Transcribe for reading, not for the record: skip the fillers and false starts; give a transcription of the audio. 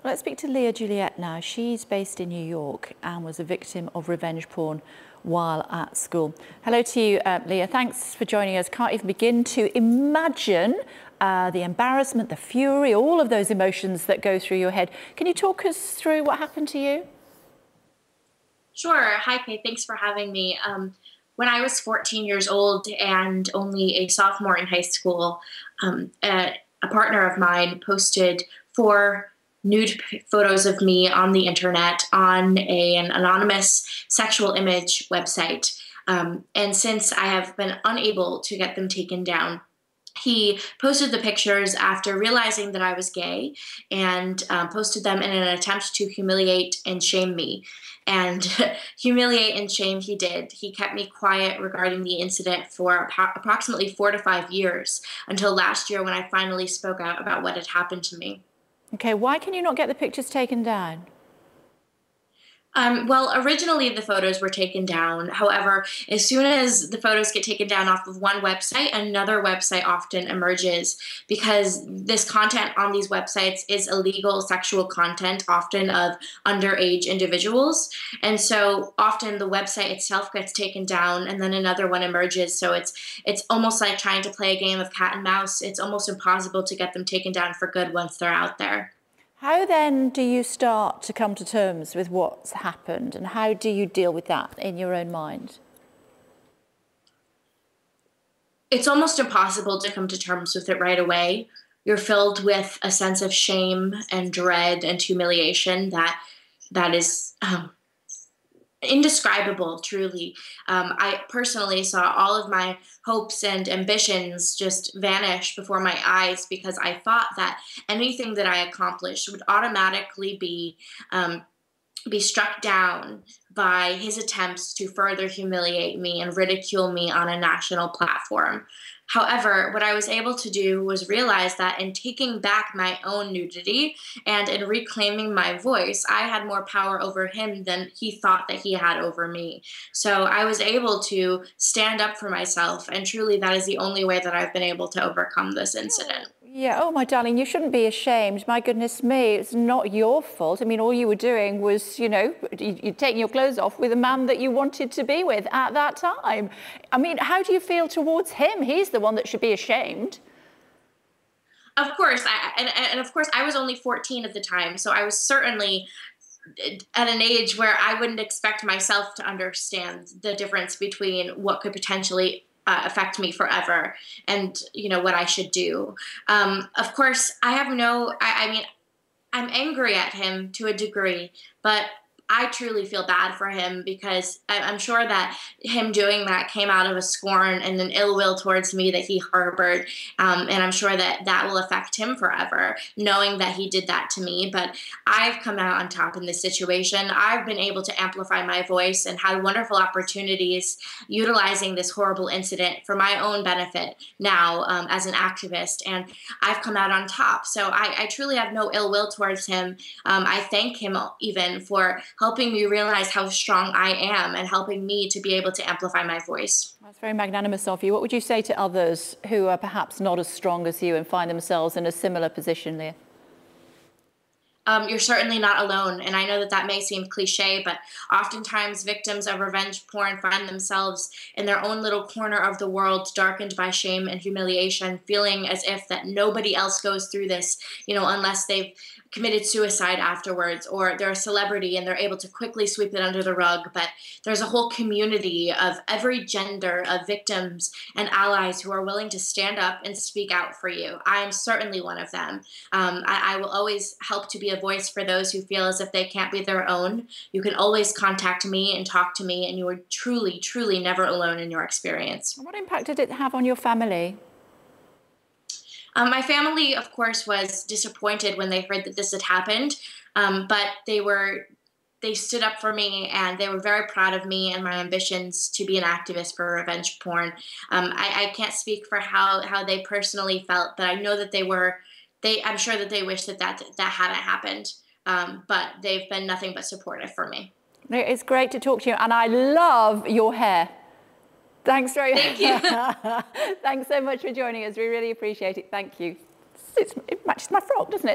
Let's speak to Leah Juliett now. She's based in New York and was a victim of revenge porn while at school. Hello to you, Leah. Thanks for joining us. Can't even begin to imagine the embarrassment, the fury, all of those emotions that go through your head. Can you talk us through what happened to you? Sure. Hi, Kay. Thanks for having me. When I was 14 years old and only a sophomore in high school, a partner of mine posted 4 nude photos of me on the internet on an anonymous sexual image website. And since I have been unable to get them taken down, he posted the pictures after realizing that I was gay and posted them in an attempt to humiliate and shame me. And humiliate and shame he did. He kept me quiet regarding the incident for approximately 4 to 5 years until last year when I finally spoke out about what had happened to me. Okay, why can you not get the pictures taken down? Well, originally the photos were taken down. However, as soon as the photos get taken down off of one website, another website often emerges because this content on these websites is illegal sexual content, often of underage individuals. And so often the website itself gets taken down and then another one emerges. So it's almost like trying to play a game of cat and mouse. It's almost impossible to get them taken down for good once they're out there. How then do you start to come to terms with what's happened, and how do you deal with that in your own mind? It's almost impossible to come to terms with it right away. You're filled with a sense of shame and dread and humiliation that is indescribable, truly. I personally saw all of my hopes and ambitions just vanish before my eyes because I thought that anything that I accomplished would automatically be struck down by his attempts to further humiliate me and ridicule me on a national platform. However, what I was able to do was realize that in taking back my own nudity and in reclaiming my voice, I had more power over him than he thought that he had over me. So I was able to stand up for myself, and truly that is the only way that I've been able to overcome this incident. Yeah, oh my darling, you shouldn't be ashamed. My goodness me, it's not your fault. I mean, all you were doing was, you're taking your clothes off with a man that you wanted to be with at that time. I mean, how do you feel towards him? He's the one that should be ashamed. Of course, and of course, I was only 14 at the time, so I was certainly at an age where I wouldn't expect myself to understand the difference between what could potentially affect me forever and what I should do. Of course, I mean, I'm angry at him to a degree, but I truly feel bad for him because I'm sure that him doing that came out of a scorn and an ill will towards me that he harbored. And I'm sure that that will affect him forever, knowing that he did that to me. But I've come out on top in this situation. I've been able to amplify my voice and had wonderful opportunities utilizing this horrible incident for my own benefit now as an activist. And I've come out on top. So I truly have no ill will towards him. I thank him even for helping me realize how strong I am and helping me to be able to amplify my voice. That's very magnanimous of you. What would you say to others who are perhaps not as strong as you and find themselves in a similar position, Leah? You're certainly not alone. And I know that that may seem cliche, but oftentimes victims of revenge porn find themselves in their own little corner of the world, darkened by shame and humiliation, feeling as if that nobody else goes through this, unless they've committed suicide afterwards, or they're a celebrity and they're able to quickly sweep it under the rug. But there's a whole community of every gender of victims and allies who are willing to stand up and speak out for you. I am certainly one of them. I will always help to be a voice for those who feel as if they can't be their own. You can always contact me and talk to me, and you are truly, truly never alone in your experience. What impact did it have on your family? My family, of course, was disappointed when they heard that this had happened, but they stood up for me, and they were very proud of me and my ambitions to be an activist for revenge porn. I can't speak for how they personally felt, but I know that I'm sure that they wish that hadn't happened, but they've been nothing but supportive for me. It's great to talk to you, and I love your hair. Thanks very much. Thank you. Thanks so much for joining us. We really appreciate it. Thank you. It matches my frock, doesn't it?